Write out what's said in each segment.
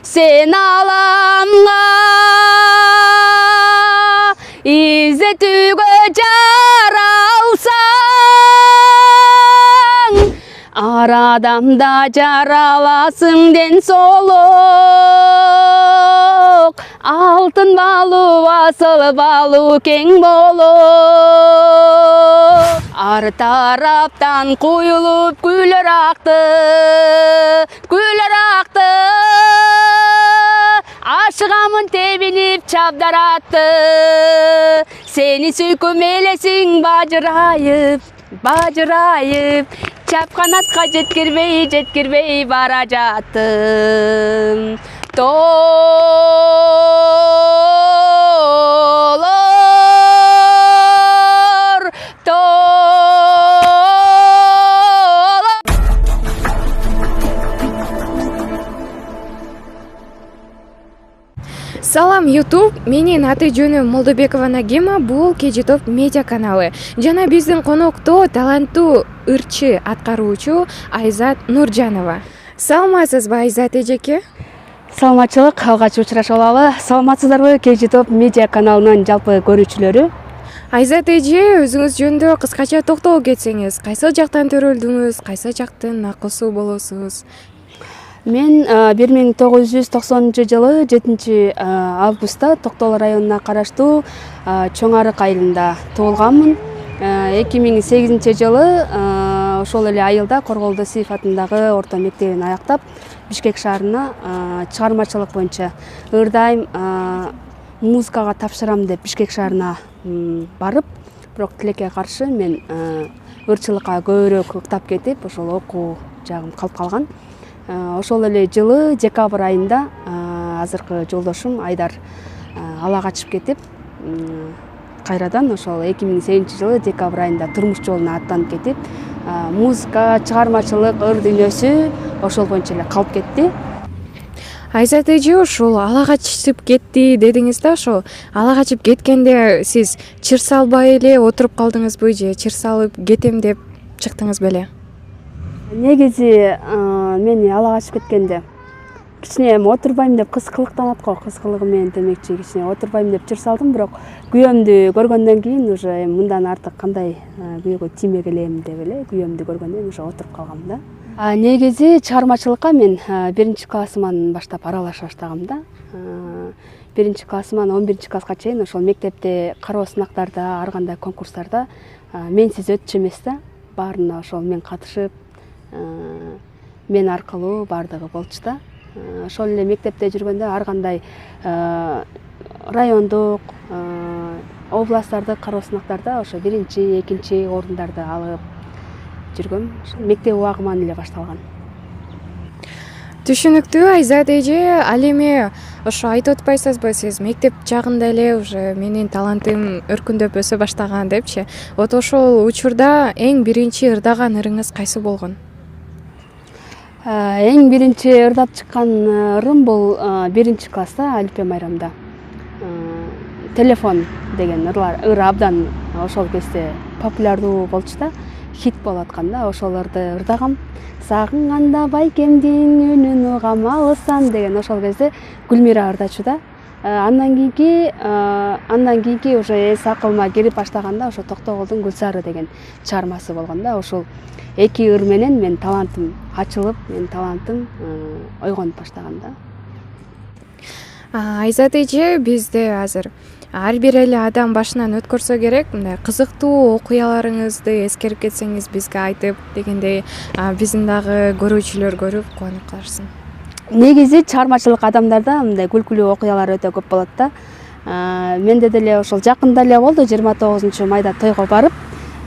Sen alamga izzetüge jaralsang, aradamda jaralasың den soluk, алтын балу, асыл балу кең болуп. Ар тараптан куюлуп күлөр акты, ашыгамын тебинип чабдаратты. Сени сүйкүм элесиң бажырайып, чапканатка жеткирбей бара жаттым. Салам YouTube, менин аты жөнүм Молдобекова Нагима, бул KG Top медиа каналы. Жана биздин конокто таланттуу ырчы аткаруучу Айзат Нуржанова. Саламатсызбы Айзат эжеке? Саламатчылык, алгач учурашып алалы. Саламатсыздарбы KG Top медиа каналынын жалпы көрүүчүлөрү? Айзат эже, өзүңүз жөнүндө кыскача токтолуп кетсеңиз, кайсы жактан төрөлдүңүз, кайсы жактын акысуу болосуз? Мен 1990 жылы 7 августта Токтол районуна караштуу Чоң Арык айылында туулганмын. 2008 жылы ошол эле айылда Корголдо Сейф атындагы орто мектебин аяктап, Бишкек шаарына чыгармачылык боюнча ырдайым музыкага тапшырам деп Бишкек шаарына барып, бирок тилекке каршы мен ырчылыкка көбүрөөк ыктап кетип, ошол окуу жагым калып калган. Ошол эле жылы декабрь айында азыркы жолдошум Айдар ала качып кетип, кайрадан ошол 2008 жылы декабрь айында турмуш жолуна аттанып кетип, музыка, чыгармачылык, ыр дүйнөсү ошол боюнча эле калып кетти. Айзат эже, ошол ала качып кетти дедиңиз да, ошол ала качып кеткенде сиз чыр салбай эле отуруп калдыңызбы же чыр салып кетем деп чыктыңыз беле? Негизи мени ала качып кеткенде кичине отурбайм деп кыз кылыктанат го, кыз кылыгы менен демекчи, кичине отурбайм деп чыр салдым, бирок күйөөмдү көргөндөн кийин уже мындан артык кандай күйөөгө тиймек элем деп эле күйөөмдү көргөндөн уже отуруп калгам да. Негизи чыгармачылыкка мен 1-классыман баштап аралаша баштагам да. 1-классыман 11-класска чейин ошол мектепте кароо сынактарда, ар кандай конкурстарда менсиз өтчү эмес да. Баарына ошол мен катышып, мен аркылуу бардыгы болчу да. Ошол эле мектепте жүргөндө ар кандай райондук, областтардык кароо сынактарда ошо 1-2 орундарды алып жүргөм. Мектеп убагыман эле башталган. Түшүнүктүү Айзат эже, ал эми ошо айтып атпайсызбы, сиз мектеп чагында эле уже менин талантым өркүндөп өсө баштаган депчи. Вот ошол учурда эң биринчи ырдаган ырыңыз кайсы болгон? Эң биринчи ырдап чыккан ырым бул 1-класста Алипе майрамда. Телефон деген ыр абдан ошол кезде популярдуу болчу да, хит болуп атканда, ошолорду ырдагам. Сагынганда байкемдин үнүн угам алысан деген ошол кезде Гүлмира ырдачу да. Андан кийинки уже эс акылыма кирип баштаганда ошо Токтогулдун Гүлсары деген чыгармасы болгон да. Ошол эки ыр менен мен талантым ачылып, мен талантым ойгонуп баштаган да. Айзат эже, бизде азыр ар бир эле адам башынан өткөрсө керек, мындай кызыктуу окуяларыңызды эскерип кетсеңиз бизге айтып дегендей, биздин дагы көрүүчүлөр көрүп кубанып калышсын. Негизи чыгармачылык адамдарда мындай күлкүлүү окуялар өтө көп болот да. Менде деле ошол жакында эле болду, 29 майда тойго барып,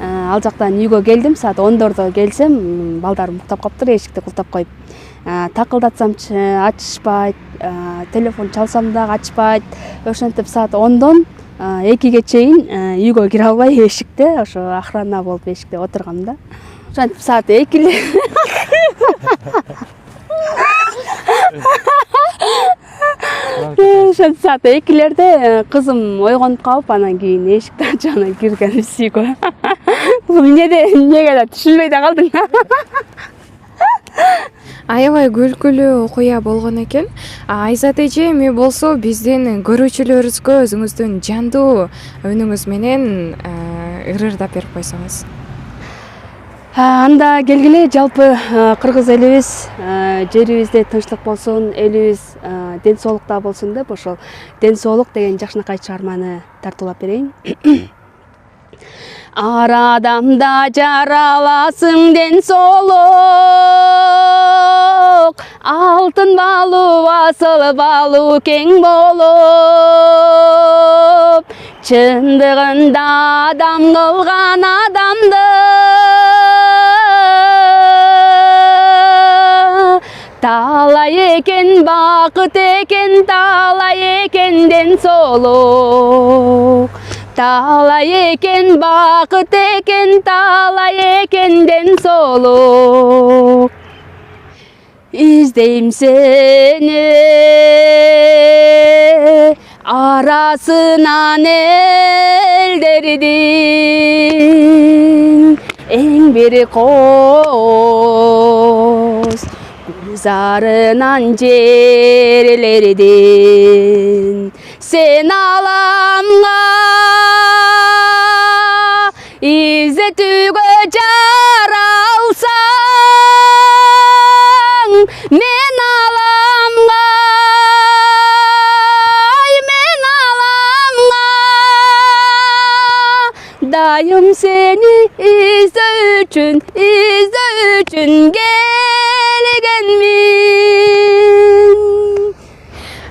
ал жактан үйгө келдим, саат 10дордо келсем, балдарым уктап калыптыр, эшикти култап коюп. Такылдатсамчы ачышпайт, телефон чалсам дагы ачпайт. Ошентип саат 10дон 2ге чейин үйгө кире албай эшикте, ошо охрана болуп эшикте отургам да. Ошентип саат 2 ошентип саат 2лерде кызым ойгонуп калып, анан кийин эшикти ачып анан киргенбиз үйгө. Эмнеге да түшүнбөй да калдың? аябай күлкүлүү окуя болгон экен. Айзат эже, эми болсо биздин көрүүчүлөрүбүзгө өзүңүздүн жандуу үнүңүз менен ырырдап берип койсоңуз. Анда келгиле, жалпы кыргыз элибиз, жерибизде тынчтык болсун, элибиз ден соолукта болсун деп ошол ден соолук деген жакшынакай чыгарманы тартуулап берейин. Ар адамда жараласың ден соолук, алтын балу, асыл балу кең болуп, чындыгында адам кылган адамды талай экен, бакыт экен, талай экен ден соолук. Талай экен, бакыт экен, талай экен ден соолук. Издейм сени арасынан элдердин, эң бир коз гүлзарынан жерлердин. Сен аламга изzetүүгө жаралсаң, мен аламга, мен аламга дайым сени издөө үчүн келгенмин.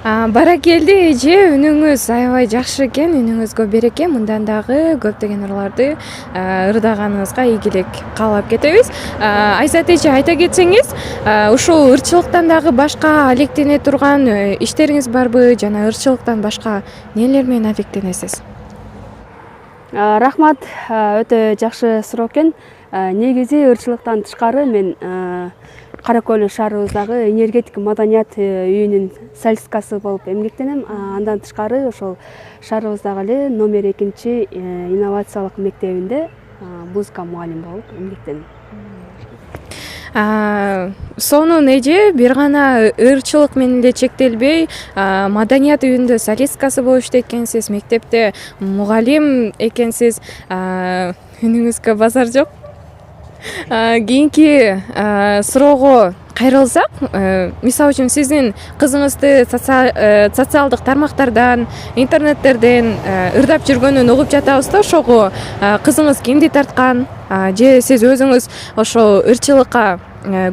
Баракелди эже, үнүңүз аябай жакшы экен, үнүңүзгө береке. Мындан дагы көптөгөн ырларды ырдаганыңызга ийгилик каалап кетебиз. Айзат эже, айта кетсеңиз, ушул ырчылыктан дагы башка алектене турган иштериңиз барбы жана ырчылыктан башка нелер менен алектенесиз? Рахмат, өтө жакшы суроо экен. Негизи ырчылыктан тышкары мен Каракөл шаарыбыздагы энергетик маданият үйүнүн солисткасы болуп эмгектенем. Андан тышкары ошол шаарыбыздагы эле номер 2 инновациялык мектебинде музыка мугалими болуп эмгектенем. Сонун эже, бир гана ырчылык менен эле чектелбей, маданият үйүндө солисткасы болуп иштейт экенсиз, мектепте мугалим экенсиз. Үнүңүзгө базар жок. Кийинки суроого кайрылсак, мисалы үчүн сиздин кызыңызды социалдык тармактардан, интернеттерден ырдап жүргөнүн угуп жатабыз да, ошого кызыңыз кимди тарткан, же сиз өзүңүз ошо ырчылыкка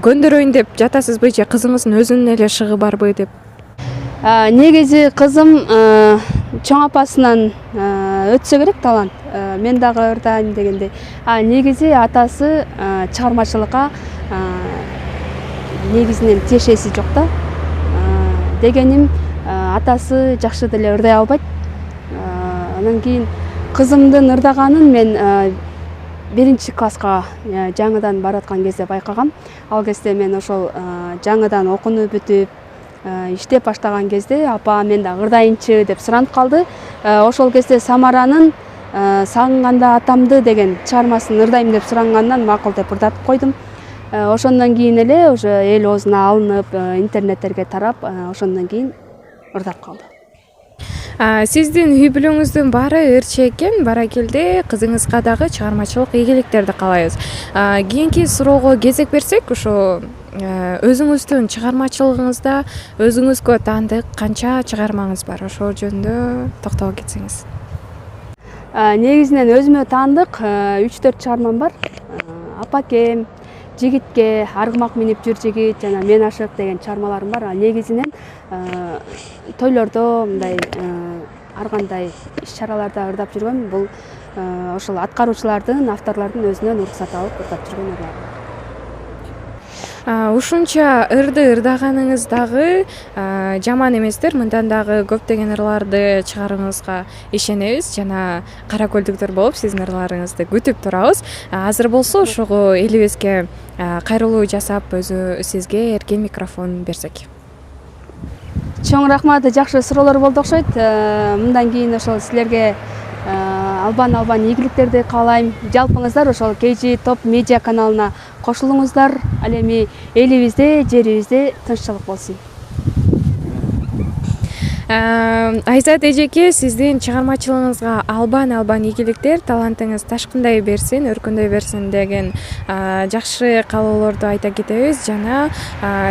көндөрөйүн деп жатасызбы, же кызыңыздын өзүнүн эле шыгы барбы деп? Негизи кызым чоң апасынан өтсө керек талант. Мен дагы ырдайм дегендей. Негизи атасы чыгармачылыкка негизинен тиешеси жок да. Дегеним, атасы жакшы деле ырдай албайт. Анан кийин кызымдын ырдаганын мен 1 класска жаңыдан бараткан кезде байкагам. Ал кезде мен ошол жаңыдан окууну бүтүп иштеп баштаган кезде апа мен да ырдайынчы деп суранып калды. Ошол кезде Самаранын Сагынганда атамды деген чыгармасын ырдайм деп сурангандан макул деп ырдатып койдум. Ошондон кийин эле уже эл оозуна алынып, интернеттерге тарап, ошондон кийин ырдап калды. Сиздин үй бүлөңүздүн баары ырчы экен. Баракелде, кызыңызга дагы чыгармачылык ийгиликтерди каалайбыз. Кийинки суроого кезек берсек, ошо өзүңүздүн чыгармачылыгыңызда өзүңүзгө таандык канча чыгармаңыз бар? Ошол жөнүндө токтоло кетсеңиз. Негизинен өзүмө таандык 3-4 чыгармам бар. Апакем, Жигитке, Аргымак минип жүр жигит жана Мен ашык деген чыгармаларым бар. Негизинен тойлордо, мындай ар кандай иш-чараларда ырдап жүргөн, бул ошол аткаруучулардын, авторлордун өзүнөн уруксат алып ырдап жүргөн ырлар. Ушунча ырды ырдаганыңыз дагы жаман эместир. Мындан дагы көптөгөн ырларды чыгарууңузга ишенебиз жана каракөлдүктөр болуп сиздин ырларыңызды күтүп турабыз. Азыр болсо ошого элибизге кайрылуу жасап, өзү сизге эркин микрофон берсек. Чоң рахмат, жакшы суроолор болду окшойт. Мындан кийин ошол силерге албан ийгиликтерди каалайм. Жалпыңыздар ошол KG Top Media каналына кошулуңуздар. Ал эми элибизде, жерибизде тынччылык болсун. Айзат эжеке, сиздин чыгармачылыгыңызга албан ийгиликтер, талантыңыз ташкындай берсин, өркүндөй берсин деген жакшы каалоолорду айта кетебиз. Жана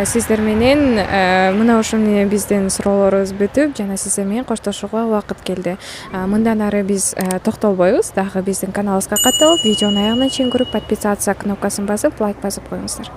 сиздер менен мына ушун менен биздин суроолорубуз бүтүп, жана сиздер менен коштошууга убакыт келди. Мындан ары биз токтолбойбуз. Дагы биздин каналыбызга катталып, видеонун аягына чейин көрүп, подписаться кнопкасын басып, лайк басып коюңуздар.